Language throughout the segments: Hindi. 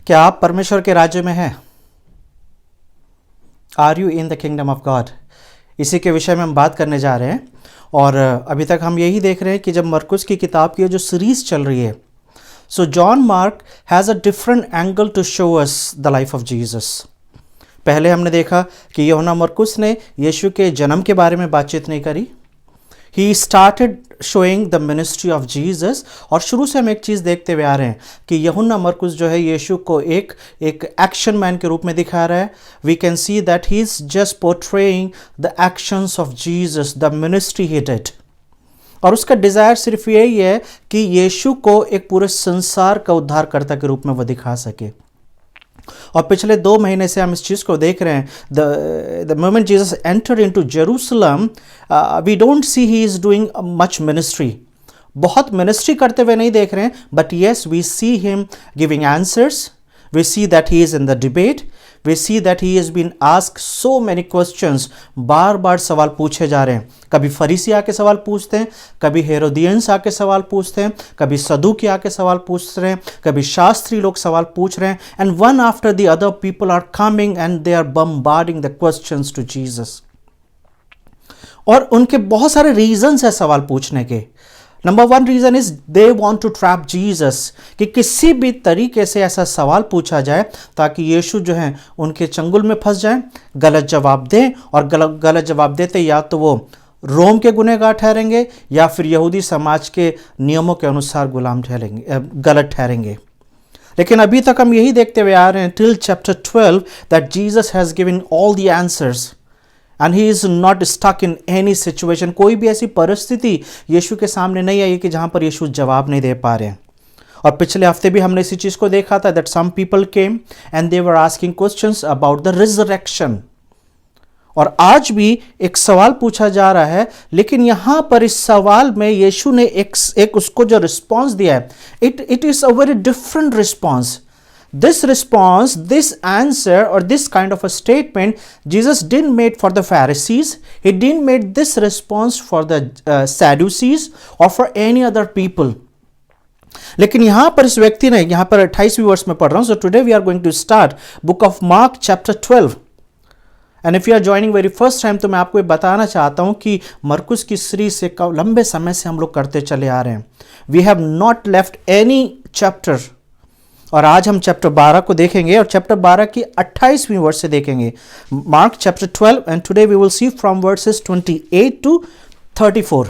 क्या आप परमेश्वर के राज्य में हैं? Are you in the kingdom of God? इसी के विषय में हम बात करने जा रहे हैं। और अभी तक हम यही देख रहे हैं कि जब मरकुस की किताब की जो सीरीज चल रही है, so John Mark has a different angle to show us the life of Jesus. पहले हमने देखा कि यूहन्ना मरकुस ने यीशु के जन्म के बारे में बातचीत नहीं करी। He started showing the ministry of Jesus. और शुरू से हम एक चीज़ देखते हुए आ रहे हैं कि यूहन्ना मरकुस जो है यीशु को एक एक्शन मैन के रूप में दिखा रहा है। We can see that he is just portraying the actions of Jesus, the ministry he did. और उसका डिज़ायर सिर्फ यही है कि यीशु को एक पूरे संसार का उद्धारकर्ता के रूप में वो दिखा सके। और पिछले 2 महीने से हम इस चीज़ को देख रहे हैं। The moment Jesus enter into Jerusalem, we don't see he is doing much ministry. बहुत मिनिस्ट्री करते हुए नहीं देख रहे हैं, but yes we see him giving answers. We see that he is in the debate. We see that he is been asked so many questions. बार बार सवाल पूछे जा रहे हैं। कभी फरीसी आके सवाल पूछते हैं, कभी हेरोदियंस आके सवाल पूछते हैं, कभी सदूकी आके सवाल पूछ रहे हैं, कभी शास्त्री लोग सवाल पूछ रहे हैं। And one after the other people are coming and they are bombarding the questions to Jesus. और उनके बहुत सारे रीजंस है सवाल पूछने के। Number 1 reason is they want to trap Jesus, कि किसी भी तरीके से ऐसा सवाल पूछा जाए ताकि यीशु जो है उनके चंगुल में फंस जाए, गलत जवाब दें। और गलत जवाब देते या तो वो रोम के गुनहगार ठहरेंगे या फिर यहूदी समाज के नियमों के अनुसार गुलाम ठहरेंगे, गलत ठहरेंगे। लेकिन अभी तक हम यही देखते हुए आ रहे हैं till chapter 12 that Jesus has given all the answers and he is not stuck in any situation. कोई भी ऐसी परिस्थिति यीशु के सामने नहीं आई कि जहाँ पर यीशु जवाब नहीं दे पा रहे हैं। और पिछले हफ्ते भी हमने इसी चीज़ को देखा था that some people came and they were asking questions about the resurrection. और आज भी एक सवाल पूछा जा रहा है, लेकिन यहाँ पर इस सवाल में यीशु ने एक उसको जो रिस्पॉन्स दिया है, it is a very different response. This response, this answer, or this kind of a statement, Jesus didn't make for the Pharisees. He didn't make this response for the Sadducees or for any other people. लेकिन यहाँ पर इस व्यक्ति ने, यहाँ पर 28वीं वर्ष में पढ़ रहा हूँ. So today we are going to start book of Mark chapter 12. And if you are joining very first time, तो मैं आपको ये बताना चाहता हूँ कि मरकुस की सीरीज से लंबे समय से हम लोग करते चले आ रहे हैं. We have not left any chapter. और आज हम चैप्टर 12 को देखेंगे और चैप्टर 12 की 28वीं वर्ष से देखेंगे. Mark chapter 12 and today we will see from verses 28 to 34.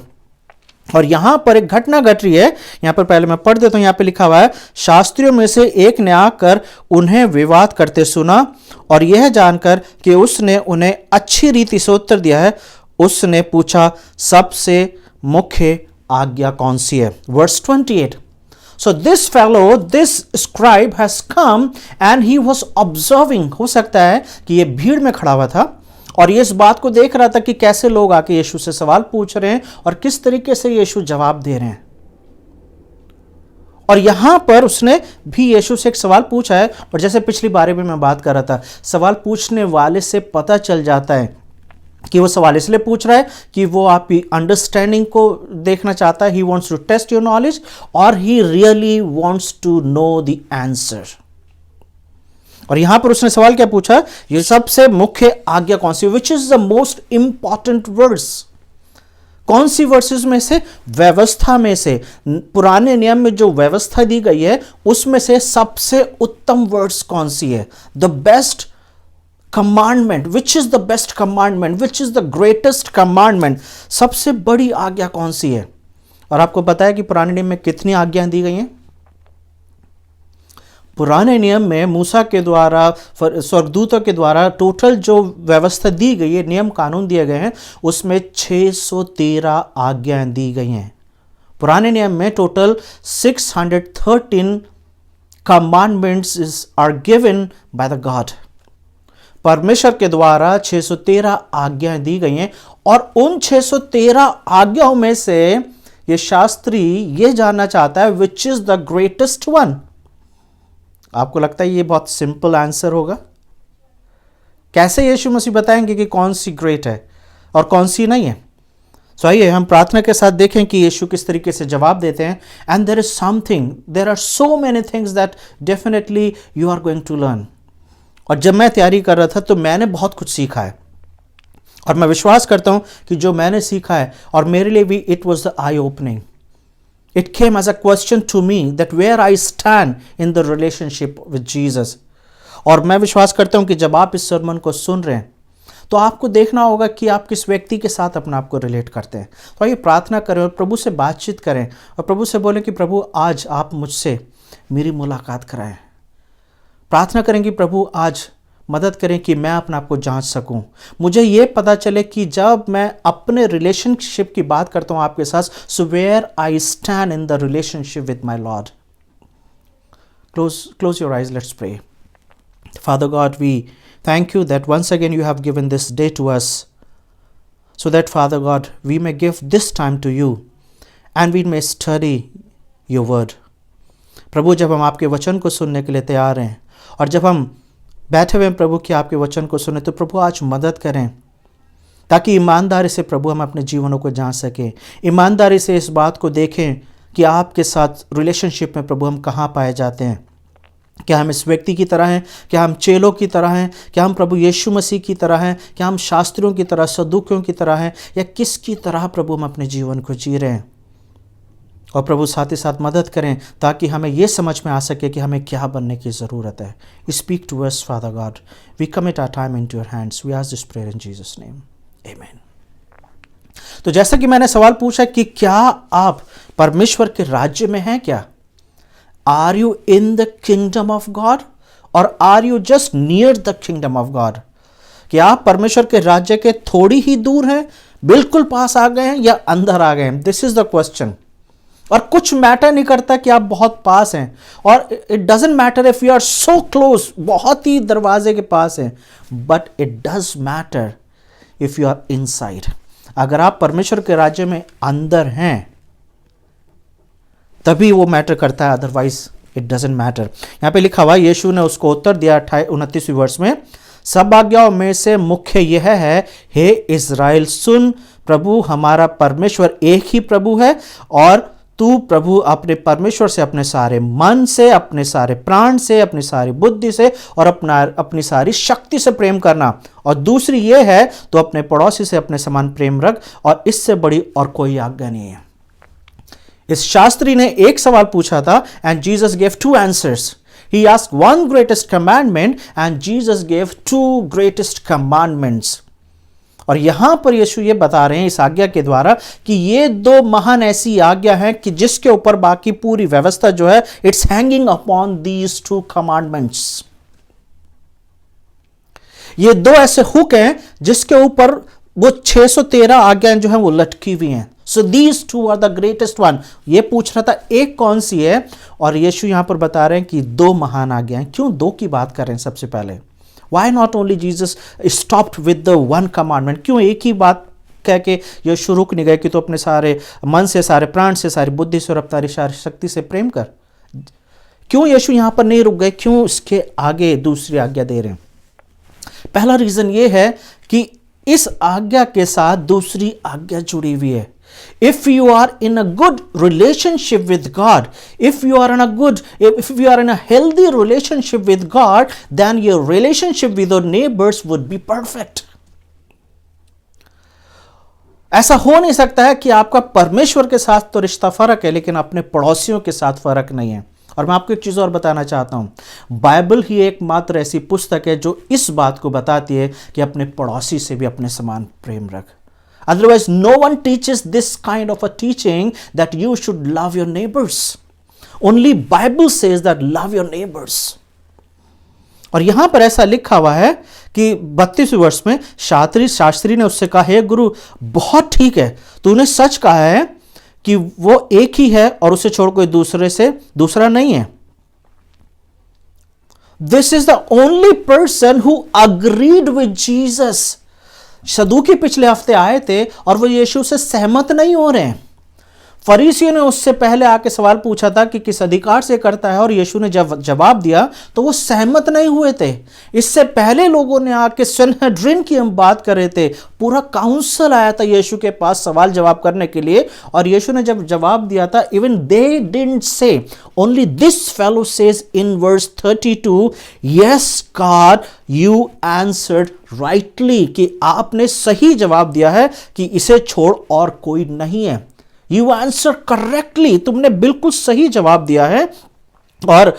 और यहाँ पर एक घटना घट रही है. यहाँ पर पहले मैं पढ़ देता हूँ. यहाँ पे लिखा हुआ है, शास्त्रियों में से एक ने आकर उन्हें विवाद करते सुना और यह जानकर कि उसने उन्हें अच्छी रीति से उत्तर दिया है, उसने पूछा, सबसे मुख्य आज्ञा कौन सी है? Verse 28. So this fellow, this scribe has come and he was observing. हो सकता है कि ये भीड़ में खड़ा हुआ था और ये इस बात को देख रहा था कि कैसे लोग आके यीशु से सवाल पूछ रहे हैं और किस तरीके से यीशु जवाब दे रहे हैं. और यहां पर उसने भी यीशु से एक सवाल पूछा है. और जैसे पिछली बारे में मैं बात कर रहा था, सवाल पूछने वाले से पता चल जाता है कि वो सवाल इसलिए पूछ रहा है कि वो आपकी अंडरस्टैंडिंग को देखना चाहता है. He wants to test your knowledge और he really wants to know the answer. और यहां पर उसने सवाल क्या पूछा? ये सबसे मुख्य आज्ञा कौन सी? Which is the most important words? कौन सी वर्सेस में से? व्यवस्था में से, पुराने नियम में जो व्यवस्था दी गई है उसमें से सबसे उत्तम वर्ड्स कौन सी है? The best commandment. Which is the best commandment? Which is the greatest commandment? सबसे बड़ी आज्ञा कौन सी है? और आपको पता है कि पुराने नियम में कितनी आज्ञाएं दी गई हैं? पुराने नियम में मूसा के द्वारा, स्वर्गदूतों के द्वारा टोटल जो व्यवस्था दी गई है, नियम कानून दिए गए हैं, उसमें 613 आज्ञाएं दी गई हैं. पुराने नियम में total 613 commandments are given by the God. परमेश्वर के द्वारा 613 आज्ञाएं दी गई हैं. और उन 613 आज्ञाओं में से ये शास्त्री ये जानना चाहता है, विच इज द ग्रेटेस्ट वन? आपको लगता है ये बहुत सिंपल आंसर होगा? कैसे यीशु मसीह बताएंगे कि कौन सी ग्रेट है और कौन सी नहीं है? सो आइए हम प्रार्थना के साथ देखें कि यीशु किस तरीके से जवाब देते हैं. And there is something, there are so many things that definitely you are going to learn. और जब मैं तैयारी कर रहा था तो मैंने बहुत कुछ सीखा है, और मैं विश्वास करता हूं कि जो मैंने सीखा है, और मेरे लिए भी it was the eye opening. It came as a question to me that where I stand in the relationship with Jesus. और मैं विश्वास करता हूं कि जब आप इस सरमन को सुन रहे हैं तो आपको देखना होगा कि आप किस व्यक्ति के साथ अपने आप को रिलेट करते हैं. तो आइए प्रार्थना करें और प्रभु से बातचीत करें और प्रभु से बोलें कि प्रभु आज आप मुझसे मेरी मुलाकात कराएं. प्रार्थना करें कि प्रभु आज मदद करें कि मैं अपने आप को जांच सकूं. मुझे ये पता चले कि जब मैं अपने रिलेशनशिप की बात करता हूं आपके साथ, so where I stand in the relationship with my Lord. Close your eyes, let's pray. Father God, we thank you that once again you have given this day to us, so that Father God, we may give this time to you and we may study your word. प्रभु, जब हम आपके वचन को सुनने के लिए तैयार हैं और जब हम बैठे हुए हैं प्रभु कि आपके वचन को सुने, तो प्रभु आज मदद करें ताकि ईमानदारी से प्रभु हम अपने जीवनों को जान सकें, ईमानदारी से इस बात को देखें कि आपके साथ रिलेशनशिप में प्रभु हम कहाँ पाए जाते हैं. क्या हम इस व्यक्ति की तरह हैं, क्या हम चेलों की तरह हैं, क्या हम प्रभु यीशु मसीह की तरह हैं, क्या हम शास्त्रियों की तरह, सदूकियों की तरह हैं, या किसकी तरह प्रभु हम अपने जीवन को जी रहे हैं. और प्रभु साथ ही साथ मदद करें ताकि हमें यह समझ में आ सके कि हमें क्या बनने की ज़रूरत है. Speak to us Father God, we commit our time into your hands, we ask this prayer in Jesus name, amen. तो जैसा कि मैंने सवाल पूछा कि क्या आप परमेश्वर के राज्य में हैं, क्या are you in the kingdom of God और are you just near the kingdom of God. कि आप परमेश्वर के राज्य के थोड़ी ही दूर हैं, बिल्कुल पास आ गए हैं, या अंदर आ गए हैं. This is the question. और कुछ मैटर नहीं करता कि आप बहुत पास हैं, और it doesn't matter if you are so close, बहुत ही दरवाजे के पास हैं, but it does matter if you are inside. अगर आप परमेश्वर के राज्य में अंदर हैं तभी वो मैटर करता है, अदरवाइज इट डजंट मैटर. यहां पे लिखा हुआ, यीशु ने उसको उत्तर दिया 29वें वर्ष में, सब आज्ञाओं में से मुख्य यह है, हे इज़राइल सुन, प्रभु हमारा परमेश्वर एक ही प्रभु है, और तू प्रभु अपने परमेश्वर से अपने सारे मन से, अपने सारे प्राण से, अपनी सारी बुद्धि से और अपनी सारी शक्ति से प्रेम करना. और दूसरी ये है, तो अपने पड़ोसी से अपने समान प्रेम रख, और इससे बड़ी और कोई आज्ञा नहीं है. इस शास्त्री ने एक सवाल पूछा था, and Jesus gave two answers. He asked one greatest commandment and Jesus gave two greatest commandments. और यहां पर यीशु ये बता रहे हैं इस आज्ञा के द्वारा कि ये दो महान ऐसी आज्ञा हैं कि जिसके ऊपर बाकी पूरी व्यवस्था जो है, it's hanging upon these two commandments. ये दो ऐसे हुक हैं जिसके ऊपर वो 613 आज्ञाएं जो हैं वो लटकी हुई हैं. So these two are the greatest one. ये पूछ रहा था एक कौन सी है, और यीशु यहां पर बता रहे हैं कि दो महान आज्ञाएं. क्यों दो की बात कर रहे हैं सबसे पहले? Why not only Jesus stopped with the one commandment? क्यों एक ही बात कह के यीशु रुक नहीं गए कि तो अपने सारे मन से, सारे प्राण से, सारी बुद्धि से और अपनी सारी शक्ति से प्रेम कर? क्यों यीशु यहां पर नहीं रुक गए? क्यों इसके आगे दूसरी आज्ञा दे रहे हैं? पहला रीजन ये है कि इस आज्ञा के साथ दूसरी आज्ञा जुड़ी हुई है. If you are in a good relationship with God, if you are in a healthy relationship with God, then your relationship with your neighbors would be perfect. ऐसा हो नहीं सकता है कि आपका परमेश्वर के साथ तो रिश्ता फर्क है, लेकिन अपने पड़ोसियों के साथ फर्क नहीं है. और मैं आपको एक चीज और बताना चाहता हूं, बाइबल ही एकमात्र ऐसी पुस्तक है जो इस बात को बताती है कि अपने पड़ोसी से भी अपने समान प्रेम रख. Otherwise, no one teaches this kind of a teaching that you should love your neighbors. Only Bible says that love your neighbors. और यहां पर ऐसा लिखा हुआ है कि 32वें वर्ष में शास्त्री ने उससे कहा, हे गुरु, बहुत ठीक है, तूने सच कहा है कि वो एक ही है और उसे छोड़ कोई दूसरा नहीं है. This is the only person who agreed with Jesus. सदूकी पिछले हफ्ते आए थे और वो यीशु से सहमत नहीं हो रहे हैं. फरीसियों ने उससे पहले आके सवाल पूछा था कि किस अधिकार से करता है, और यीशु ने जब जवाब दिया तो वो सहमत नहीं हुए थे। इससे पहले लोगों ने आके सनहेड्रिन की हम बात कर रहे थे, पूरा काउंसिल आया था यीशु के पास सवाल जवाब करने के लिए, और यीशु ने जब जवाब दिया था, even they didn't say, only this fellow says in verse 32, yes God you answered rightly, कि आपने सही जवाब दिया है कि इसे छोड़ और कोई नहीं है। यू आंसर करेक्टली, तुमने बिल्कुल सही जवाब दिया है। और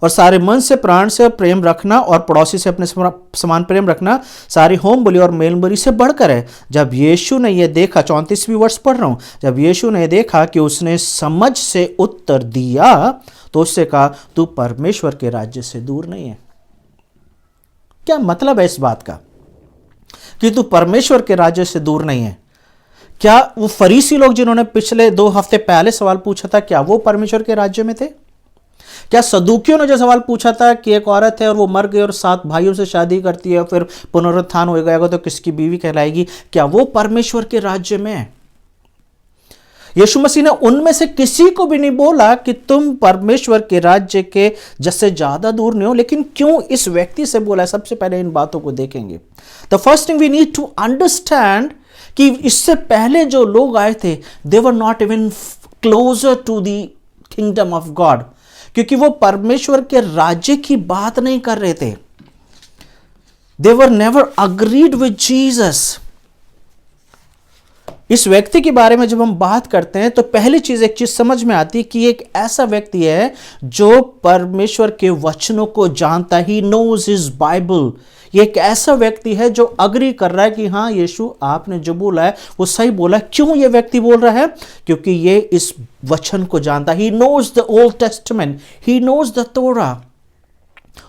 सारे मन से, प्राण से प्रेम रखना और पड़ोसी से अपने समान प्रेम रखना सारी होम बलि और मेल बलि से बढ़कर है। जब यीशु ने यह देखा, 34वीं वर्ष पढ़ रहा हूं, जब यीशु ने देखा कि उसने समझ से उत्तर दिया तो उससे कहा, तू परमेश्वर के राज्य से दूर नहीं है। क्या मतलब है इस बात का कि तू परमेश्वर के राज्य से दूर नहीं है? क्या वो फरीसी लोग जिन्होंने पिछले 2 हफ्ते पहले सवाल पूछा था, क्या वो परमेश्वर के राज्य में थे? क्या सदूकियों ने जो सवाल पूछा था कि एक औरत है और वो मर गई और 7 भाइयों से शादी करती है, फिर पुनरुत्थान हो गया तो किसकी बीवी कहलाएगी, क्या वो परमेश्वर के राज्य में है? यीशु मसीह ने उनमें से किसी को भी नहीं बोला कि तुम परमेश्वर के राज्य के जैसे ज्यादा दूर नहीं हो, लेकिन क्यों इस व्यक्ति से बोला है? सबसे पहले इन बातों को देखेंगे। The first thing we need to understand कि इससे पहले जो लोग आए थे, they were not even closer to the kingdom of God, क्योंकि वो परमेश्वर के राज्य की बात नहीं कर रहे थे। They were never agreed with Jesus. इस व्यक्ति के बारे में जब हम बात करते हैं तो पहली चीज, एक चीज समझ में आती है कि एक ऐसा व्यक्ति है जो परमेश्वर के वचनों को जानता, ही नोज हिज बाइबल। ये एक ऐसा व्यक्ति है जो अग्री कर रहा है कि हाँ यीशु आपने जो बोला है वो सही बोला है। क्यों ये व्यक्ति बोल रहा है? क्योंकि ये इस वचन को जानता। He knows the Old Testament, he knows the Torah,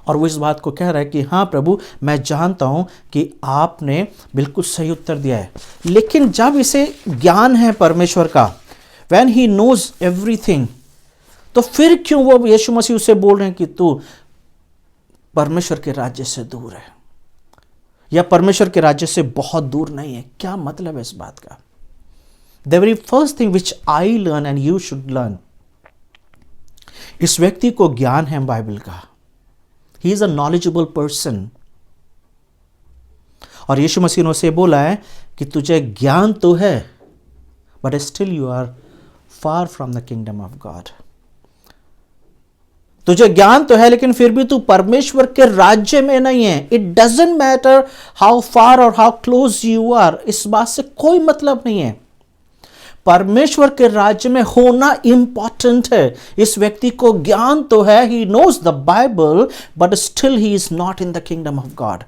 और वो इस बात को कह रहा है कि हाँ प्रभु, मैं जानता हूं कि आपने बिल्कुल सही उत्तर दिया है। लेकिन जब इसे ज्ञान है परमेश्वर का, व्हेन ही नोज एवरीथिंग, तो फिर क्यों वो यीशु मसीह उसे बोल रहे हैं कि तू परमेश्वर के राज्य से दूर है या परमेश्वर के राज्य से बहुत दूर नहीं है? क्या मतलब है इस बात का? The very first thing which I learn and you should learn, इस व्यक्ति को ज्ञान है बाइबल का। He is a knowledgeable person, और यीशु मसीह ने उसे बोला है कि तुझे ज्ञान तो है, but still you are far from the kingdom of God. तुझे ज्ञान तो है लेकिन फिर भी तू परमेश्वर के राज्य में नहीं है। It doesn't matter how far और हाउ क्लोज यू आर, इस बात से कोई मतलब नहीं है। परमेश्वर के राज्य में होना इंपॉर्टेंट है। इस व्यक्ति को ज्ञान तो है, he knows the Bible, but still he is not in the kingdom of God.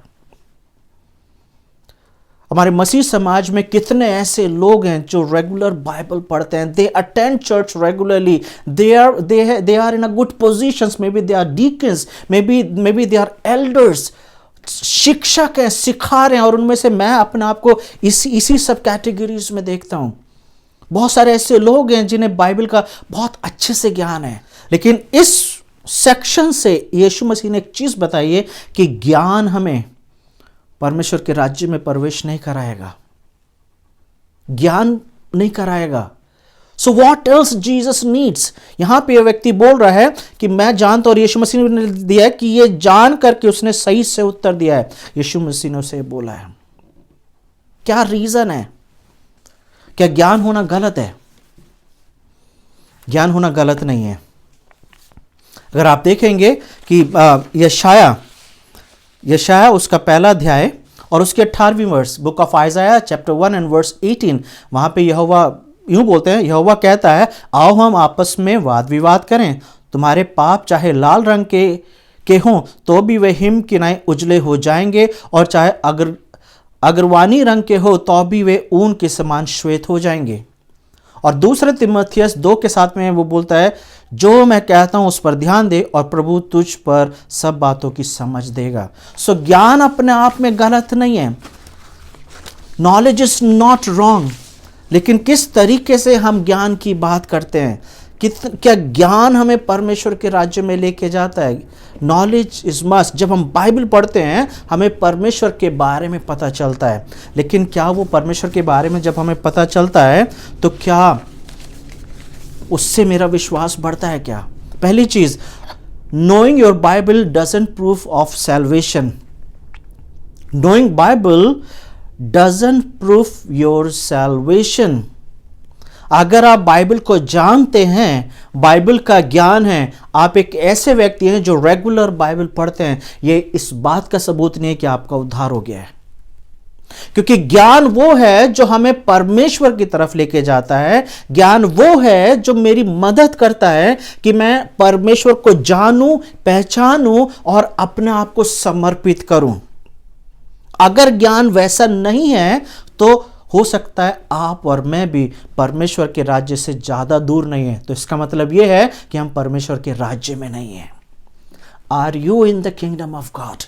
हमारे मसीह समाज में कितने ऐसे लोग हैं जो रेगुलर बाइबल पढ़ते हैं, they attend church regularly, they are in a good positions, maybe they are deacons, maybe they are elders, शिक्षक हैं, सिखा रहे हैं, और उनमें से मैं अपने आप को इसी सब कैटेगरीज में देखता हूं। बहुत सारे ऐसे लोग हैं जिन्हें बाइबल का बहुत अच्छे से ज्ञान है, लेकिन इस सेक्शन से यीशु मसीह ने एक चीज बताई है कि ज्ञान हमें परमेश्वर के राज्य में प्रवेश नहीं कराएगा, ज्ञान नहीं कराएगा। So what else Jesus needs? यहां पे यह व्यक्ति बोल रहा है कि मैं जानता, और यीशु मसीह ने दिया है कि ये जान करके उसने सही से उत्तर दिया है। यीशु मसीह ने उसे बोला है। क्या रीजन है? क्या ज्ञान होना गलत है? ज्ञान होना गलत नहीं है। अगर आप देखेंगे कि यशाया उसका पहला अध्याय और उसके 18वीं वर्ष, book of Isaiah chapter 1 and verse 18, वहां पे यहोवा यूं बोलते हैं, यहोवा कहता है, आओ हम आपस में वाद विवाद करें, तुम्हारे पाप चाहे लाल रंग के हों तो भी वे हिम किनाए उजले हो जाएंगे, और चाहे अगरवानी रंग के हो तो भी वे ऊन के समान श्वेत हो जाएंगे। और दूसरे तिमोथियस 2 के 7 में वो बोलता है, जो मैं कहता हूं उस पर ध्यान दे और प्रभु तुझ पर सब बातों की समझ देगा। सो ज्ञान अपने आप में गलत नहीं है, नॉलेज इज नॉट रॉन्ग, लेकिन किस तरीके से हम ज्ञान की बात करते हैं, क्या ज्ञान हमें परमेश्वर के राज्य में लेके जाता है? Knowledge is must. जब हम बाइबल पढ़ते हैं हमें परमेश्वर के बारे में पता चलता है, लेकिन क्या वो परमेश्वर के बारे में जब हमें पता चलता है तो क्या उससे मेरा विश्वास बढ़ता है क्या? पहली चीज, knowing your Bible doesn't prove of salvation. Knowing Bible doesn't prove your salvation. अगर आप बाइबल को जानते हैं, बाइबल का ज्ञान है, आप एक ऐसे व्यक्ति हैं जो रेगुलर बाइबल पढ़ते हैं, ये इस बात का सबूत नहीं है कि आपका उद्धार हो गया है। क्योंकि ज्ञान वो है जो हमें परमेश्वर की तरफ लेके जाता है, ज्ञान वो है जो मेरी मदद करता है कि मैं परमेश्वर को जानूं, पहचानूं और अपने आप को समर्पित करूं। अगर ज्ञान वैसा नहीं है तो हो सकता है आप और मैं भी परमेश्वर के राज्य से ज्यादा दूर नहीं है। तो इसका मतलब यह है कि हम परमेश्वर के राज्य में नहीं हैं। Are you in the kingdom of God?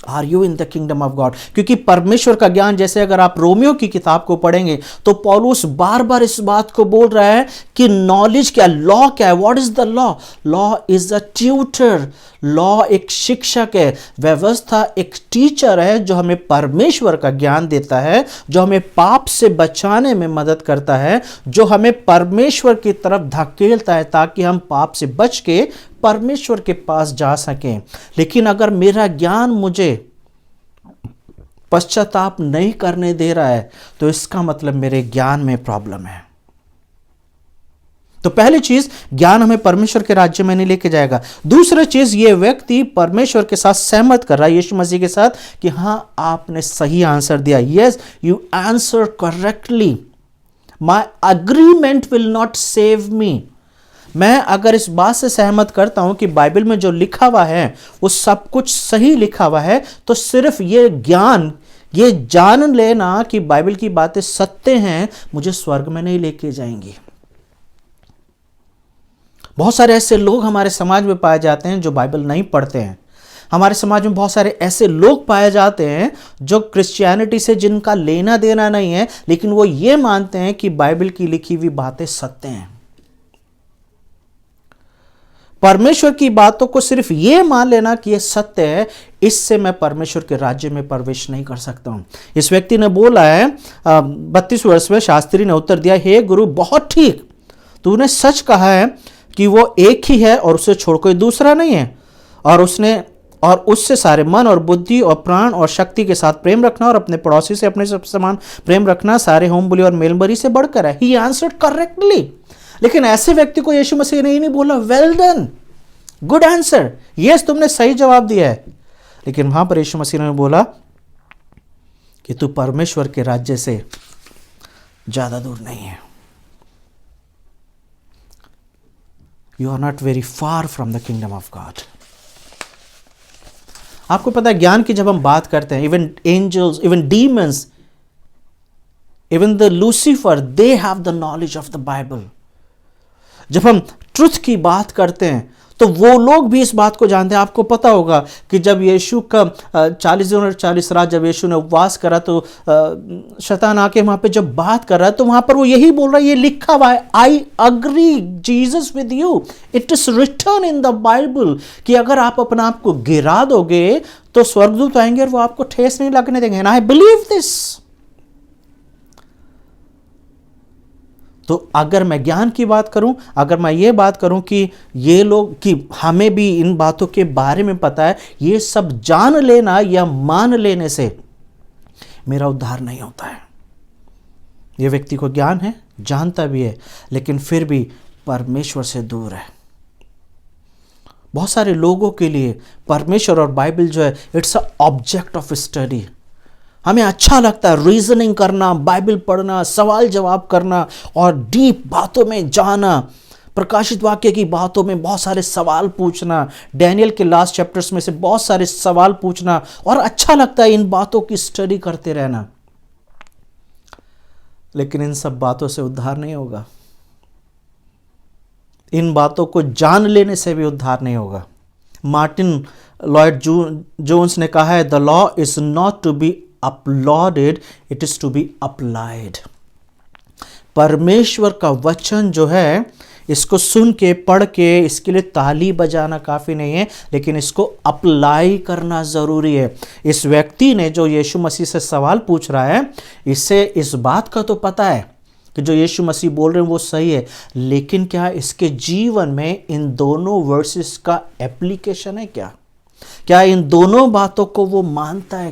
Are you in the kingdom of God? क्योंकि परमेश्वर का ज्ञान, जैसे अगर आप रोमियो की किताब को पढ़ेंगे तो पौलुस बार बार इस बात को बोल रहा है कि नॉलेज क्या, लॉ क्या है। What is the law? Law is a tutor. Law एक शिक्षक है, व्यवस्था एक टीचर है जो हमें परमेश्वर का ज्ञान देता है, जो हमें पाप से बचाने में मदद करता है, जो हमें परमेश्वर की तरफ धकेलता है ताकि हम पाप से बच के परमेश्वर के पास जा सकें। लेकिन अगर मेरा ज्ञान मुझे पश्चाताप नहीं करने दे रहा है तो इसका मतलब मेरे ज्ञान में प्रॉब्लम है। तो पहली चीज, ज्ञान हमें परमेश्वर के राज्य में नहीं लेके जाएगा। दूसरी चीज, ये व्यक्ति परमेश्वर के साथ सहमत कर रहा है, यीशु मसीह के साथ, कि हां आपने सही आंसर दिया। Yes, you answer correctly. My agreement will not save me. मैं अगर इस बात से सहमत करता हूं कि बाइबल में जो लिखा हुआ है वो सब कुछ सही लिखा हुआ है, तो सिर्फ ये ज्ञान, ये जान लेना कि बाइबल की बातें सत्य हैं, मुझे स्वर्ग में नहीं लेके जाएंगी। बहुत सारे ऐसे लोग हमारे समाज में पाए जाते हैं जो बाइबल नहीं पढ़ते हैं। हमारे समाज में बहुत सारे ऐसे लोग पाए जाते हैं जो क्रिश्चियनिटी से जिनका लेना देना नहीं है, लेकिन वो ये मानते हैं कि बाइबल की लिखी हुई बातें सत्य हैं। परमेश्वर की बातों को सिर्फ ये मान लेना कि ये सत्य है, इससे मैं परमेश्वर के राज्य में प्रवेश नहीं कर सकता हूं। इस व्यक्ति ने बोला है 32 वर्ष में, शास्त्री ने उत्तर दिया, हे गुरु, बहुत ठीक, तूने सच कहा है कि वो एक ही है और उसे छोड़ कोई दूसरा नहीं है, और उससे सारे मन और बुद्धि और प्राण और शक्ति के साथ प्रेम रखना और अपने पड़ोसी से अपने समान प्रेम रखना सारे होम बोली और मेलबरी से बढ़कर है। He answered correctly. लेकिन ऐसे व्यक्ति को यीशु मसीह ने नहीं बोला well done, good answer, yes तुमने सही जवाब दिया है। लेकिन वहां पर यीशु मसीह ने बोला कि तू परमेश्वर के राज्य से ज्यादा दूर नहीं है। You are not very far from the kingdom of God. आपको पता है, ज्ञान की जब हम बात करते हैं, even angels, even demons, even the Lucifer, they have the knowledge of the Bible. जब हम ट्रुथ की बात करते हैं तो वो लोग भी इस बात को जानते हैं। आपको पता होगा कि जब यीशु का 40 दिन और 40 रात जब यीशु ने उपवास करा तो शैतान आके वहां पे जब बात कर रहा है तो वहां पर वो यही बोल रहा है, ये लिखा हुआ है, I agree Jesus with you, it is written in the Bible, कि अगर आप अपने आप को गिरा दोगे तो स्वर्गदूत आएंगे और वो आपको ठेस नहीं लगने देंगे। And I believe this. तो अगर मैं ज्ञान की बात करूं, अगर मैं ये बात करूं कि ये लोग, कि हमें भी इन बातों के बारे में पता है, ये सब जान लेना या मान लेने से मेरा उद्धार नहीं होता है। ये व्यक्ति को ज्ञान है, जानता भी है, लेकिन फिर भी परमेश्वर से दूर है। बहुत सारे लोगों के लिए परमेश्वर और बाइबल जो है, it's a object of study. हमें अच्छा लगता है रीजनिंग करना, बाइबल पढ़ना, सवाल जवाब करना और डीप बातों में जाना, प्रकाशित वाक्य की बातों में बहुत सारे सवाल पूछना, डैनियल के लास्ट चैप्टर्स में से बहुत सारे सवाल पूछना, और अच्छा लगता है इन बातों की स्टडी करते रहना। लेकिन इन सब बातों से उद्धार नहीं होगा। इन बातों को जान लेने से भी उद्धार नहीं होगा। मार्टिन लॉयड जोन्स ने कहा है, the law is not to be applauded, it is to be applied. परमेश्वर का वचन जो है, इसको सुन के, पढ़ के, इसके लिए ताली बजाना काफी नहीं है, लेकिन इसको अप्लाई करना जरूरी है। इस व्यक्ति ने जो यीशु मसीह से सवाल पूछ रहा है, इससे इस बात का तो पता है कि जो यीशु मसीह बोल रहे हैं वो सही है, लेकिन क्या इसके जीवन में इन दोनों वर्सेस का एप्लीकेशन है? क्या इन दोनों बातों को वो मानता है?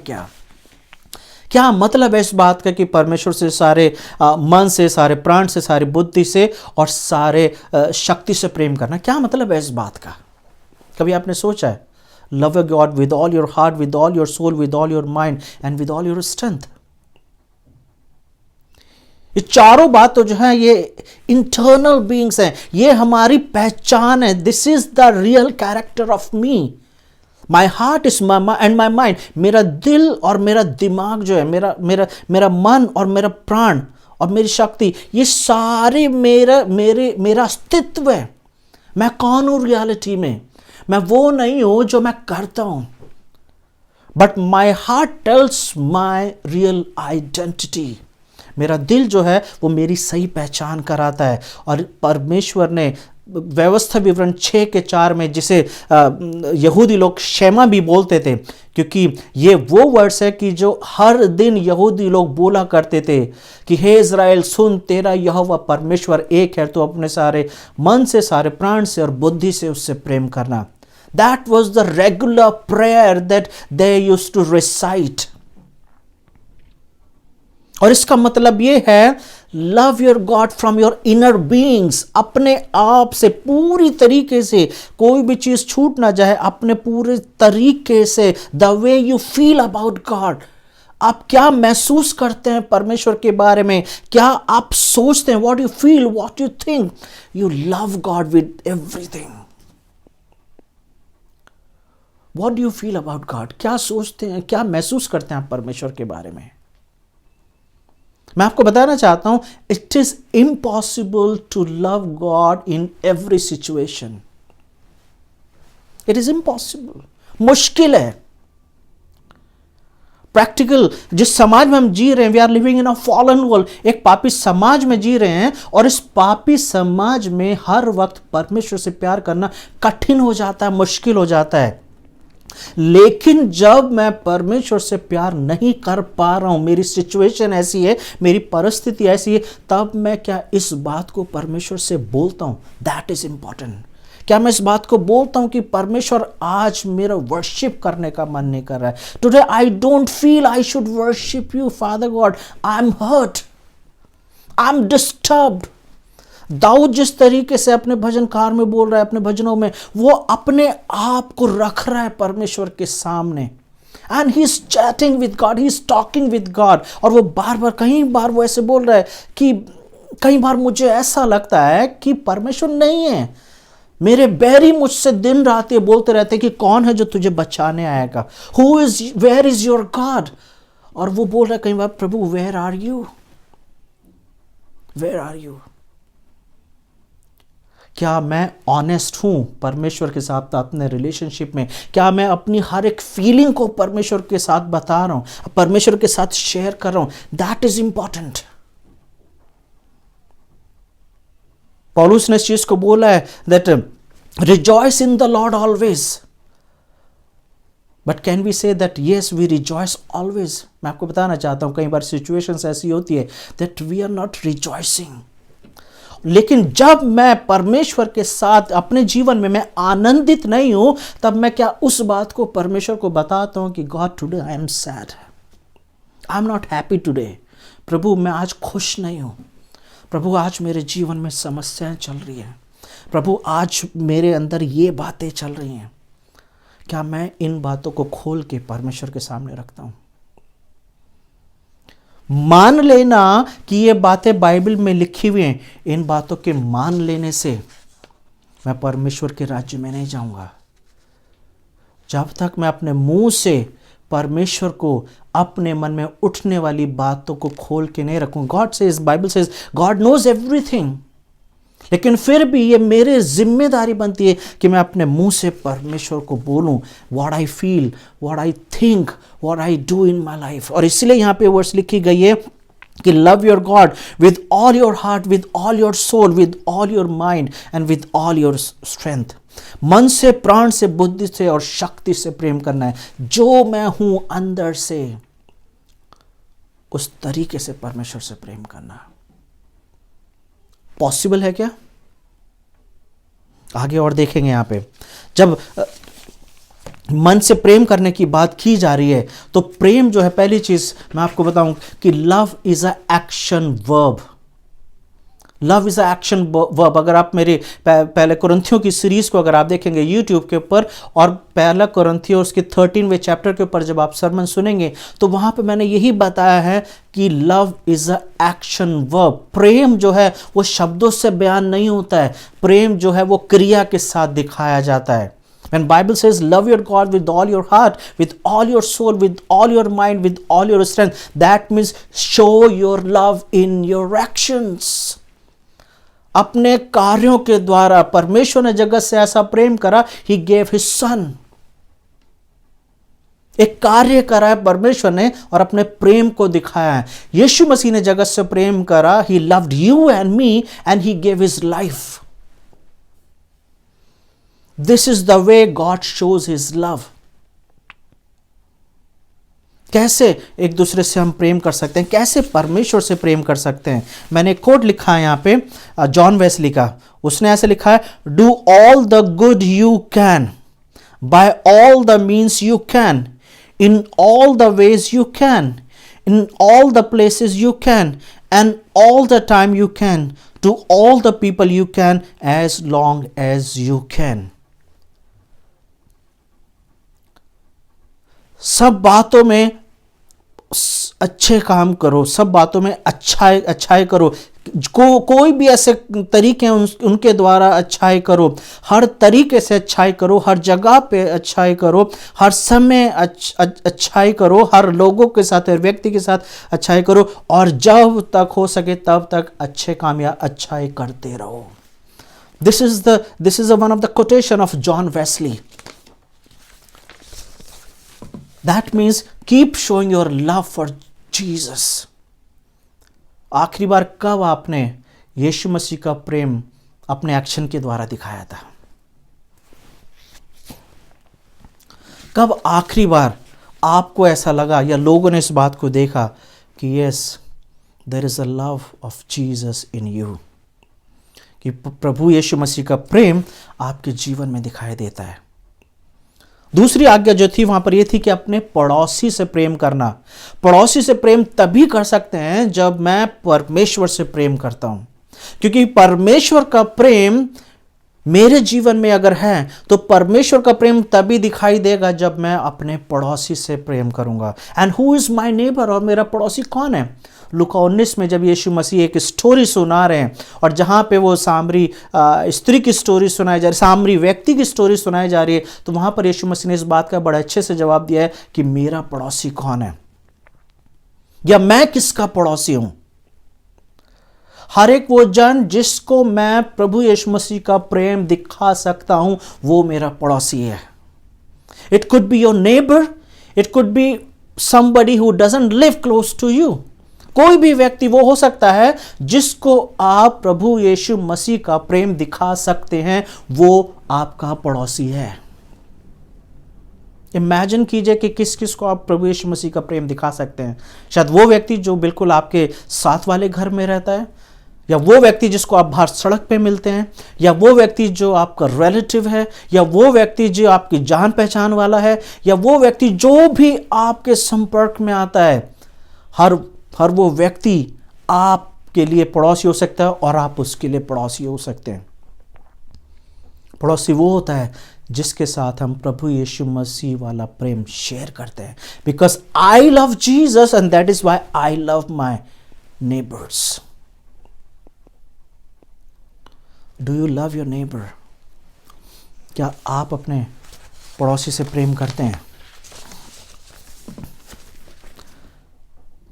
क्या मतलब है इस बात का कि परमेश्वर से सारे मन से, सारे प्राण से, सारी बुद्धि से और सारे शक्ति से प्रेम करना? क्या मतलब है इस बात का? कभी आपने सोचा है? Love your God with all your heart, with all your soul, with all your mind and with all your strength. ये चारों बात तो जो है ये इंटरनल बीइंग्स हैं, ये हमारी पहचान है। This is the real character of me. My heart is and my mind, मेरा दिल और मेरा दिमाग जो है, मेरा मन और मेरा प्राण और मेरी शक्ति, ये सारे मेरा अस्तित्व है। मैं कौन हूं रियलिटी में? मैं वो नहीं हूं जो मैं करता हूं, but my heart tells my real identity. मेरा दिल जो है वो मेरी सही पहचान कराता है। और परमेश्वर ने व्यवस्था विवरण 6:4 में, जिसे यहूदी लोग शेमा भी बोलते थे, क्योंकि ये वो वर्ड्स है कि जो हर दिन यहूदी लोग बोला करते थे कि हे इज़राइल सुन, तेरा यहोवा परमेश्वर एक है, तो अपने सारे मन से, सारे प्राण से और बुद्धि से उससे प्रेम करना। That was the regular prayer that they used to recite. और इसका मतलब यह है, love your God from your inner beings. अपने आप से पूरी तरीके से, कोई भी चीज छूट ना जाए, अपने पूरे तरीके से, the way you feel about God. आप क्या महसूस करते हैं परमेश्वर के बारे में, क्या आप सोचते हैं, what you feel, what you think, you love God with everything. What do you feel about God? क्या सोचते हैं, क्या महसूस करते हैं आप परमेश्वर के बारे में? मैं आपको बताना चाहता हूं, it is impossible to love God in every situation. It is impossible, मुश्किल है। प्रैक्टिकल जिस समाज में हम जी रहे हैं, we are living in a fallen world, एक पापी समाज में जी रहे हैं, और इस पापी समाज में हर वक्त परमेश्वर से प्यार करना कठिन हो जाता है, मुश्किल हो जाता है। लेकिन जब मैं परमेश्वर से प्यार नहीं कर पा रहा हूं, मेरी सिचुएशन ऐसी है, मेरी परिस्थिति ऐसी है, तब मैं क्या इस बात को परमेश्वर से बोलता हूं? That is important. क्या मैं इस बात को बोलता हूं कि परमेश्वर आज मेरा वर्शिप करने का मन नहीं कर रहा है? Today I don't feel I should worship you Father God, I am hurt, I am disturbed. Daud जिस तरीके से अपने भजनकार में बोल रहा है, अपने भजनों में, वो अपने आप को रख रहा है परमेश्वर के सामने, and he is chatting with God, he is talking with God. और वो बार बार, कई बार वो ऐसे बोल रहा है कि कई बार मुझे ऐसा लगता है कि परमेश्वर नहीं है, मेरे बैरी मुझसे दिन रात ये बोलते रहते कि कौन है जो तुझे बचाने आएगा, who is, where is your God. और वो बोल रहा है कई बार, प्रभु where are you, where are you. क्या मैं ऑनेस्ट हूं परमेश्वर के साथ अपने रिलेशनशिप में? क्या मैं अपनी हर एक फीलिंग को परमेश्वर के साथ बता रहा हूं, परमेश्वर के साथ शेयर कर रहा हूं? That is important. पौलुस ने इस चीज को बोला है that rejoice in the Lord always. But can we say that yes we rejoice always? मैं आपको बताना चाहता हूं, कई बार सिचुएशंस ऐसी होती है that we are not rejoicing. लेकिन जब मैं परमेश्वर के साथ अपने जीवन में मैं आनंदित नहीं हूं, तब मैं क्या उस बात को परमेश्वर को बताता हूं कि God today I am sad, I am not happy today. प्रभु मैं आज खुश नहीं हूं, प्रभु आज मेरे जीवन में समस्याएं चल रही हैं, प्रभु आज मेरे अंदर ये बातें चल रही हैं। क्या मैं इन बातों को खोल के परमेश्वर के सामने रखता हूं? मान लेना कि ये बातें बाइबल में लिखी हुई हैं, इन बातों के मान लेने से मैं परमेश्वर के राज्य में नहीं जाऊंगा। जब तक मैं अपने मुंह से परमेश्वर को अपने मन में उठने वाली बातों को खोल के नहीं रखूं। God says, Bible says God knows everything, लेकिन फिर भी ये मेरी जिम्मेदारी बनती है कि मैं अपने मुंह से परमेश्वर को बोलूं what I feel, what I think, what I do in my life. और इसलिए यहां पे वर्ड्स लिखी गई है कि love your God with all your heart, with all your soul, with all your mind and with all your strength. मन से, प्राण से, बुद्धि से और शक्ति से प्रेम करना है। जो मैं हूं अंदर से, उस तरीके से परमेश्वर से प्रेम करना। पॉसिबल है क्या? आगे और देखेंगे यहां पे। जब मन से प्रेम करने की बात की जा रही है तो प्रेम जो है, पहली चीज मैं आपको बताऊं कि love is a action verb. Love is a action verb. अगर आप मेरे पहले कुरिन्थियों की सीरीज को अगर आप देखेंगे यूट्यूब के ऊपर, और पहला कुरिन्थियों उसके 13वें चैप्टर के ऊपर जब आप सरमन सुनेंगे, तो वहां पे मैंने यही बताया है कि love is a action verb. प्रेम जो है वो शब्दों से बयान नहीं होता है, प्रेम जो है वो क्रिया के साथ दिखाया जाता है। When Bible says love your God with all your heart, with all your soul, with all your mind, with all your strength, that means show your love in your actions. अपने कार्यों के द्वारा परमेश्वर ने जगत से ऐसा प्रेम करा, He gave His Son. एक कार्य करा है परमेश्वर ने और अपने प्रेम को दिखाया है। यीशु मसीह ने जगत से प्रेम करा, He loved you and me and He gave His life. This is the way God shows His love. कैसे एक दूसरे से हम प्रेम कर सकते हैं, कैसे परमेश्वर से प्रेम कर सकते हैं। मैंने एक कोट लिखा है यहाँ पे जॉन वेस्ली का। उसने ऐसे लिखा है, do all the good you can by all the means you can in all the ways you can in all the places you can and all the time you can to all the people you can as long as you can. सब बातों में अच्छे काम करो, सब बातों में अच्छाई करो। कोई भी ऐसे तरीके हैं उनके द्वारा अच्छाई करो, हर तरीके से अच्छाई करो, हर जगह पे अच्छाई करो, हर समय अच्छाई करो, हर लोगों के साथ, हर व्यक्ति के साथ अच्छाई करो, और जब तक हो सके तब तक अच्छे काम या अच्छाई करते रहो। This is one of the quotation of John Wesley. That means keep showing your love for Jesus. आखिरी बार कब आपने यीशु मसीह का प्रेम अपने एक्शन के द्वारा दिखाया था? कब आखिरी बार आपको ऐसा लगा या लोगों ने इस बात को देखा कि yes, there is a love of Jesus in you, कि प्रभु यीशु मसीह का प्रेम आपके जीवन में दिखाई देता है। दूसरी आज्ञा जो थी वहां पर यह थी कि अपने पड़ोसी से प्रेम करना। पड़ोसी से प्रेम तभी कर सकते हैं जब मैं परमेश्वर से प्रेम करता हूं, क्योंकि परमेश्वर का प्रेम मेरे जीवन में अगर है तो परमेश्वर का प्रेम तभी दिखाई देगा जब मैं अपने पड़ोसी से प्रेम करूंगा। And who is my neighbour, और मेरा पड़ोसी कौन है? लूका 19 में जब यीशु मसीह एक स्टोरी सुना रहे हैं, और जहाँ पे वो सामरी स्त्री की स्टोरी सुनाई जा रही, सामरी व्यक्ति की स्टोरी सुनाई जा रही है, तो वहाँ पर यीशु मसीह ने इस बात का बड़े अच्छे से जवाब दिया है कि मेरा पड़ोसी कौन है, या मैं किसका पड़ोसी हूँ। हर एक वो जन जिसको मैं प्रभु यीशु मसीह का प्रेम दिखा सकता हूं, वो मेरा पड़ोसी है। It could be your neighbour, it could be somebody who doesn't live close to you. कोई भी व्यक्ति वो हो सकता है जिसको आप प्रभु यीशु मसीह का प्रेम दिखा सकते हैं, वो आपका पड़ोसी है। इमेजिन कीजिए कि किस किस को आप प्रभु यीशु मसीह का प्रेम दिखा सकते हैं। शायद वो व्यक्ति जो बिल्कुल आपके साथ वाले घर में रहता है, या वो व्यक्ति जिसको आप बाहर सड़क पे मिलते हैं, या वो व्यक्ति जो आपका रिलेटिव है, या वो व्यक्ति जो आपकी जान पहचान वाला है, या वो व्यक्ति जो भी आपके संपर्क में आता है। हर वो व्यक्ति आपके लिए पड़ोसी हो सकता है और आप उसके लिए पड़ोसी हो सकते हैं। पड़ोसी वो होता है जिसके साथ हम प्रभु यीशु मसीह वाला प्रेम शेयर करते हैं। Because I love Jesus and that is why I love my neighbours. Do you love your neighbour? क्या आप अपने पड़ोसी से प्रेम करते हैं?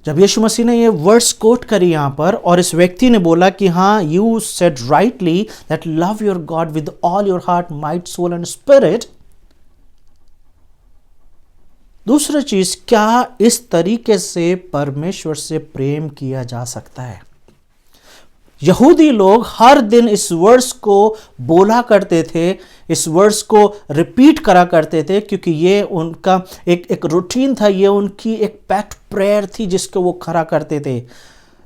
जब यीशु मसीह ने ये वर्ड्स कोट करी यहां पर, और इस व्यक्ति ने बोला कि हाँ, you said rightly that love your God with all your heart, might, soul and spirit. दूसरी चीज, क्या इस तरीके से परमेश्वर से प्रेम किया जा सकता है? यहूदी लोग हर दिन इस वर्ड्स को बोला करते थे, इस वर्ड्स को रिपीट करा करते थे, क्योंकि ये उनका एक रूटीन था, ये उनकी एक पेट प्रेयर थी जिसको वो करा करते थे।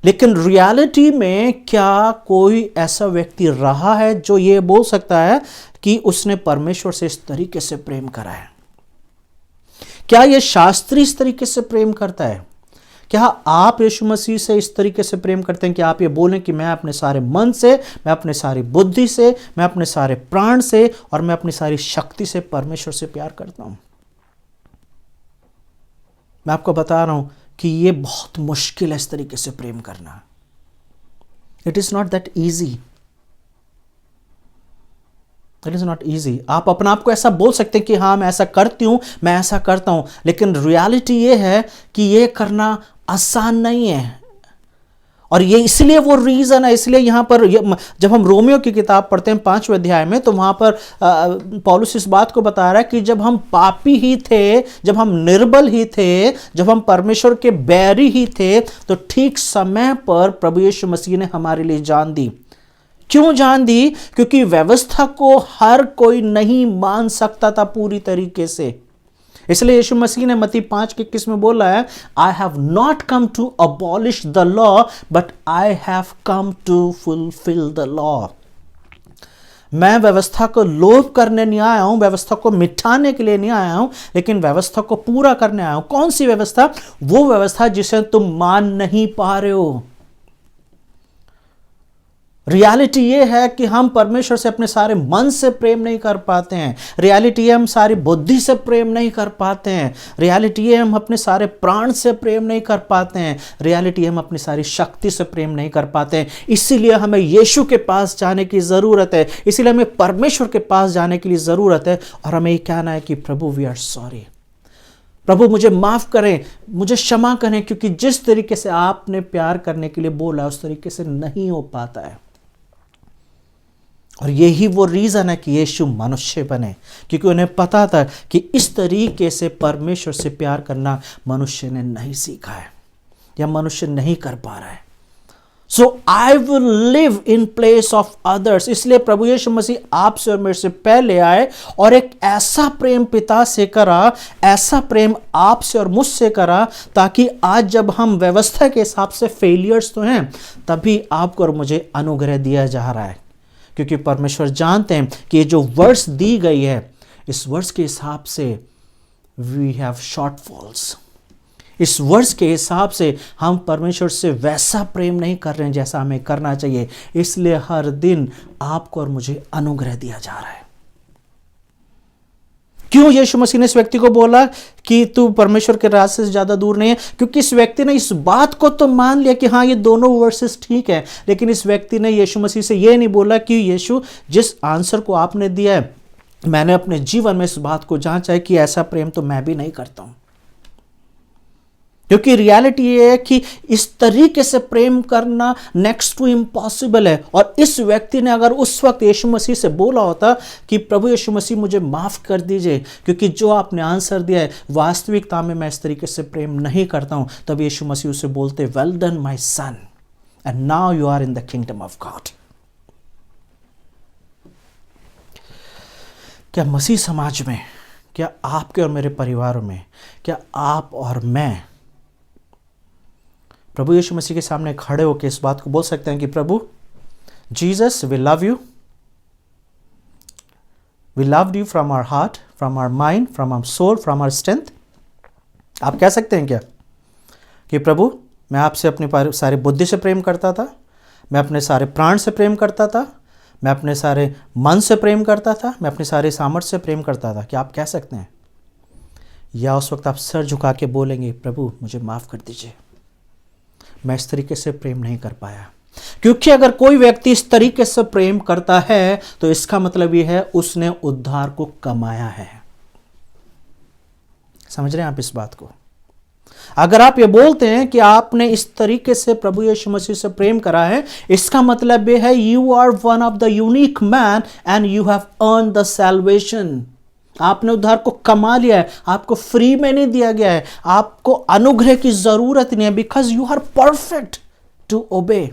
लेकिन रियलिटी में क्या कोई ऐसा व्यक्ति रहा है जो ये बोल सकता है कि उसने परमेश्वर से इस तरीके से प्रेम करा है? क्या ये शास्त्री इस तरीके से प्रेम करता है? क्या आप यीशु मसीह से इस तरीके से प्रेम करते हैं कि आप ये बोलें कि मैं अपने सारे मन से, मैं अपने सारी बुद्धि से, मैं अपने सारे प्राण से और मैं अपनी सारी शक्ति से परमेश्वर से प्यार करता हूं? मैं आपको बता रहा हूं कि ये बहुत मुश्किल है इस तरीके से प्रेम करना। It is not that easy. It is not easy. आप अपना आप को ऐसा बोल सकते हैं कि हाँ मैं ऐसा करती हूं, मैं ऐसा करता हूं, लेकिन रियलिटी ये है कि ये करना आसान नहीं है। और ये इसलिए वो रीजन है, इसलिए यहां पर जब हम रोमियो की किताब पढ़ते हैं 5वें अध्याय में, तो वहां पर पौलुस इस बात को बता रहा है कि जब हम पापी ही थे, जब हम निर्बल ही थे, जब हम परमेश्वर के बैरी ही थे, तो ठीक समय पर प्रभु यीशु मसीह ने हमारे लिए जान दी। क्यों जान दी? क्योंकि व्यवस्था को हर कोई नहीं मान सकता था पूरी तरीके से। इसलिए यीशु मसीह ने मत्ती 5:21 में बोला है, I have not come to abolish the law but I have come to fulfil the law. मैं व्यवस्था को लोप करने नहीं आया हूं, व्यवस्था को मिटाने के लिए नहीं आया हूं, लेकिन व्यवस्था को पूरा करने आया हूं। कौन सी व्यवस्था? वो व्यवस्था जिसे तुम मान नहीं पा रहे हो। रियलिटी ये है कि हम परमेश्वर से अपने सारे मन से प्रेम नहीं कर पाते हैं। रियलिटी ये हम सारी बुद्धि से प्रेम नहीं कर पाते हैं। रियलिटी ये हम अपने सारे प्राण से प्रेम नहीं कर पाते हैं। रियलिटी हम अपनी सारी शक्ति से प्रेम नहीं कर पाते हैं। इसीलिए हमें यीशु के पास जाने की ज़रूरत है, इसीलिए हमें परमेश्वर के पास जाने के लिए ज़रूरत है और हमें ये कहना है कि प्रभु वी आर सॉरी, प्रभु मुझे माफ़ करें, मुझे क्षमा करें, क्योंकि जिस तरीके से आपने प्यार करने के लिए बोला उस तरीके से नहीं हो पाता है। और यही वो रीज़न है कि यीशु मनुष्य बने, क्योंकि उन्हें पता था कि इस तरीके से परमेश्वर से प्यार करना मनुष्य ने नहीं सीखा है या मनुष्य नहीं कर पा रहा है। So I will live in place of others. इसलिए प्रभु यीशु मसीह आपसे और मेरे से पहले आए और एक ऐसा प्रेम पिता से करा, ऐसा प्रेम आपसे और मुझसे करा, ताकि आज जब हम व्यवस्था के हिसाब से फेलियर्स तो हैं, तभी आपको और मुझे अनुग्रह दिया जा रहा है। क्योंकि परमेश्वर जानते हैं कि ये जो वर्ष दी गई है, इस वर्ष के हिसाब से वी हैव शॉर्टफॉल्स। इस वर्ष के हिसाब से हम परमेश्वर से वैसा प्रेम नहीं कर रहे हैं जैसा हमें करना चाहिए। इसलिए हर दिन आपको और मुझे अनुग्रह दिया जा रहा है। क्यों यीशु मसीह ने इस व्यक्ति को बोला कि तू परमेश्वर के रास्ते से ज्यादा दूर नहीं है? क्योंकि इस व्यक्ति ने इस बात को तो मान लिया कि हाँ ये दोनों वर्सेस ठीक है, लेकिन इस व्यक्ति ने यीशु मसीह से ये नहीं बोला कि यीशु जिस आंसर को आपने दिया है, मैंने अपने जीवन में इस बात को जांचा है कि ऐसा प्रेम तो मैं भी नहीं करता हूं। क्योंकि रियलिटी ये है कि इस तरीके से प्रेम करना नेक्स्ट टू इम्पॉसिबल है। और इस व्यक्ति ने अगर उस वक्त यीशु मसीह से बोला होता कि प्रभु यीशु मसीह मुझे माफ़ कर दीजिए, क्योंकि जो आपने आंसर दिया है वास्तविकता में मैं इस तरीके से प्रेम नहीं करता हूं, तब यीशु मसीह उसे बोलते, well done my son, and now you are in the kingdom of God. क्या मसीह समाज में, क्या आपके और मेरे परिवारों में, क्या आप और मैं प्रभु यीशु मसीह के सामने खड़े होकर इस बात को बोल सकते हैं कि प्रभु Jesus we love you, we loved you from our heart, from our mind, from our soul, from our strength? आप कह सकते हैं क्या कि प्रभु मैं आपसे अपनी सारी बुद्धि से प्रेम करता था, मैं अपने सारे प्राण से प्रेम करता था, मैं अपने सारे मन से प्रेम करता था, मैं अपने सारे सामर्थ्य से प्रेम करता था? क्या आप कह सकते हैं? या उस वक्त आप सर झुका के बोलेंगे प्रभु मुझे माफ़ कर दीजिए, मैं इस तरीके से प्रेम नहीं कर पाया? क्योंकि अगर कोई व्यक्ति इस तरीके से प्रेम करता है तो इसका मतलब यह है उसने उद्धार को कमाया है। समझ रहे हैं आप इस बात को? अगर आप ये बोलते हैं कि आपने इस तरीके से प्रभु यीशु मसीह से प्रेम करा है, इसका मतलब यह है you are one of the unique man and you have earn the salvation. आपने उद्धार को कमा लिया है, आपको फ्री में नहीं दिया गया है, आपको अनुग्रह की जरूरत नहीं है, because you are perfect to obey.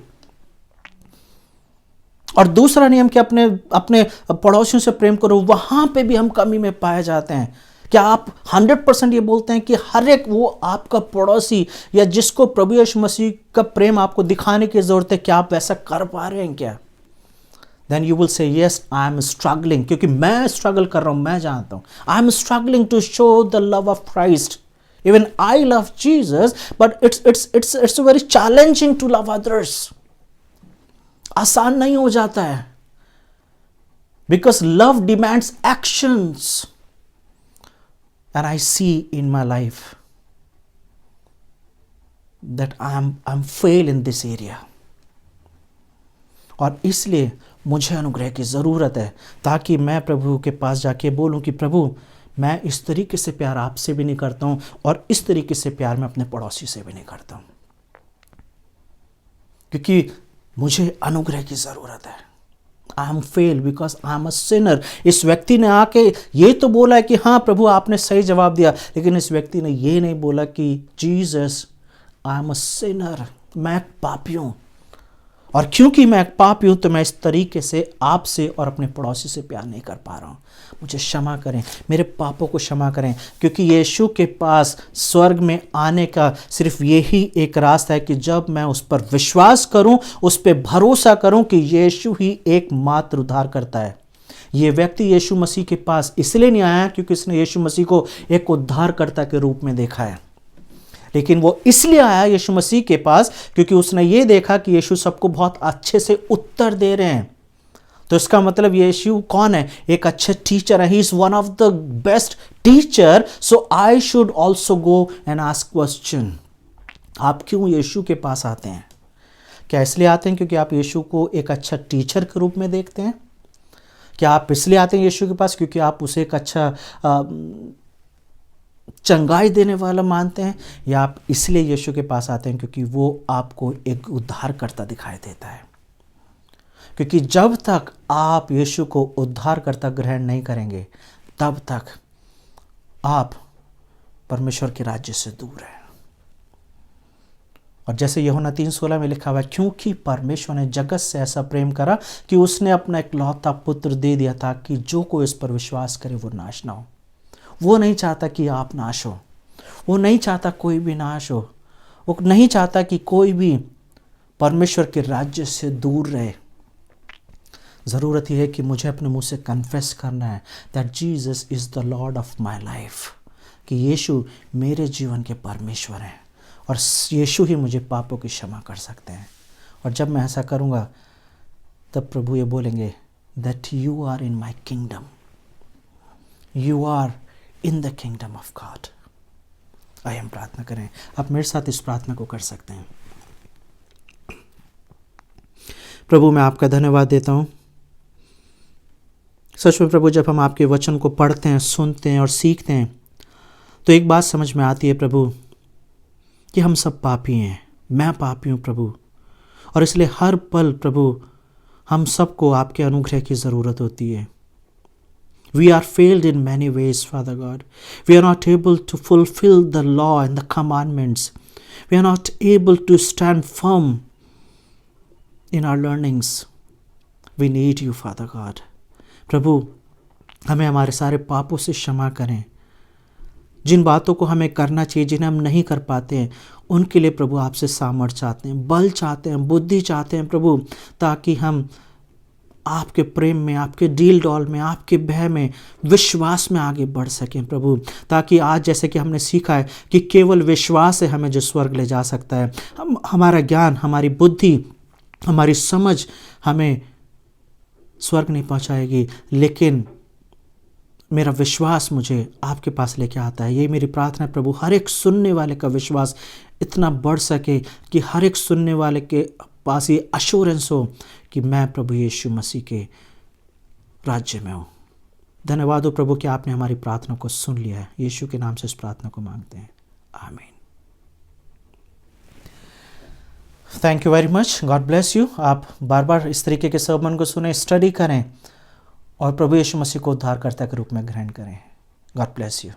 और दूसरा नियम कि अपने पड़ोसियों से प्रेम करो, वहां पे भी हम कमी में पाए जाते हैं। क्या आप 100% ये बोलते हैं कि हर एक वो आपका पड़ोसी या जिसको प्रभु यीशु मसीह का प्रेम आपको दिखाने की जरूरत है, क्या आप वैसा कर पा रहे हैं क्या? Then you will say yes, I am struggling, क्योंकि मैं स्ट्रगल कर रहा हूं, मैं जानता हूं, I am struggling to show the love of Christ. Even I love Jesus, but it's very challenging to love others. आसान नहीं हो जाता है, because love demands actions. And I see in my life that I'm fail in this area. और इसलिए मुझे अनुग्रह की ज़रूरत है, ताकि मैं प्रभु के पास जाके बोलूं कि प्रभु, मैं इस तरीके से प्यार आपसे भी नहीं करता हूं, और इस तरीके से प्यार मैं अपने पड़ोसी से भी नहीं करता हूं, क्योंकि मुझे अनुग्रह की ज़रूरत है. I am fail because I am a Sinner. इस व्यक्ति ने आके ये तो बोला है कि हाँ प्रभु आपने सही जवाब दिया, लेकिन इस व्यक्ति ने ये नहीं बोला कि Jesus, I am a Sinner, मैं एक पापी हूँ, और क्योंकि मैं एक पापी हूँ तो मैं इस तरीके से आपसे और अपने पड़ोसी से प्यार नहीं कर पा रहा हूँ. मुझे क्षमा करें, मेरे पापों को क्षमा करें, क्योंकि यीशु के पास स्वर्ग में आने का सिर्फ यही एक रास्ता है कि जब मैं उस पर विश्वास करूं, उस पर भरोसा करूं कि यीशु ही एकमात्र उद्धार करता है. ये व्यक्ति यीशु मसीह के पास इसलिए नहीं आया क्योंकि उसने यीशु मसीह को एक उद्धारकर्ता के रूप में देखा है, लेकिन वो इसलिए आया यीशु मसीह के पास क्योंकि उसने ये देखा कि यीशु सबको बहुत अच्छे से उत्तर दे रहे हैं. तो इसका मतलब यीशु कौन है? एक अच्छे टीचर है. He is one of the best teacher, so I should also go and ask question. आप क्यों यीशु के पास आते हैं? क्या इसलिए आते हैं क्योंकि आप यीशु को एक अच्छा टीचर के रूप में देखते हैं? क्या आप इसलिए आते हैं यीशु के पास क्योंकि आप उसे एक अच्छा चंगाई देने वाला मानते हैं? या आप इसलिए यीशु के पास आते हैं क्योंकि वो आपको एक उद्धारकर्ता दिखाई देता है? क्योंकि जब तक आप यीशु को उद्धारकर्ता ग्रहण नहीं करेंगे, तब तक आप परमेश्वर के राज्य से दूर हैं. और जैसे यूहन्ना 3:16 में लिखा हुआ है, क्योंकि परमेश्वर ने जगत से ऐसा प्रेम करा कि उसने अपना इकलौता पुत्र दे दिया ताकि जो कोई इस पर विश्वास करे वो नाश ना हो. वो नहीं चाहता कि आप नाश हो, वो नहीं चाहता कोई भी नाश हो, वो नहीं चाहता कि कोई भी परमेश्वर के राज्य से दूर रहे. ज़रूरत यह है कि मुझे अपने मुंह से कन्फेस करना है that Jesus is the Lord of my life, कि यीशु मेरे जीवन के परमेश्वर हैं और यीशु ही मुझे पापों की क्षमा कर सकते हैं. और जब मैं ऐसा करूँगा तब प्रभु ये बोलेंगे that you are in my kingdom, you are in the kingdom of God. आइए हम प्रार्थना करें. आप मेरे साथ इस प्रार्थना को कर सकते हैं. प्रभु, मैं आपका धन्यवाद देता हूँ. सच में प्रभु, जब हम आपके वचन को पढ़ते हैं, सुनते हैं और सीखते हैं तो एक बात समझ में आती है प्रभु, कि हम सब पापी हैं. मैं पापी हूँ प्रभु, और इसलिए हर पल प्रभु हम सबको आपके अनुग्रह की ज़रूरत होती है. We are failed in many ways, Father God. We are not able to fulfill the law and the commandments. We are not able to stand firm in our learnings. We need you, Father God. प्रभु, हमें हमारे सारे पापों से क्षमा करें. जिन बातों को हमें करना चाहिए, जिन्हें हम नहीं कर पाते हैं, उनके लिए प्रभु आपसे सामर्थ्य चाहते हैं, बल चाहते हैं, बुद्धि चाहते हैं प्रभु, ताकि हम आपके प्रेम में, आपके डील डॉल में, आपके भय में, विश्वास में आगे बढ़ सकें प्रभु. ताकि आज जैसे कि हमने सीखा है कि केवल विश्वास है हमें जो स्वर्ग ले जा सकता है. हमारा ज्ञान, हमारी बुद्धि, हमारी समझ हमें स्वर्ग नहीं पहुंचाएगी, लेकिन मेरा विश्वास मुझे आपके पास लेके आता है. ये मेरी प्रार्थना है प्रभु, हर एक सुनने वाले का विश्वास इतना बढ़ सके कि हर एक सुनने वाले के पास ये अश्योरेंस हो कि मैं प्रभु यीशु मसीह के राज्य में हूँ. धन्यवाद हो प्रभु कि आपने हमारी प्रार्थना को सुन लिया है. यीशु के नाम से इस प्रार्थना को मांगते हैं, आमीन. Thank you very much. God bless you. आप बार बार इस तरीके के सर्मन को सुने, स्टडी करें और प्रभु यीशु मसीह को उद्धारकर्ता के रूप में ग्रहण करें. God bless you.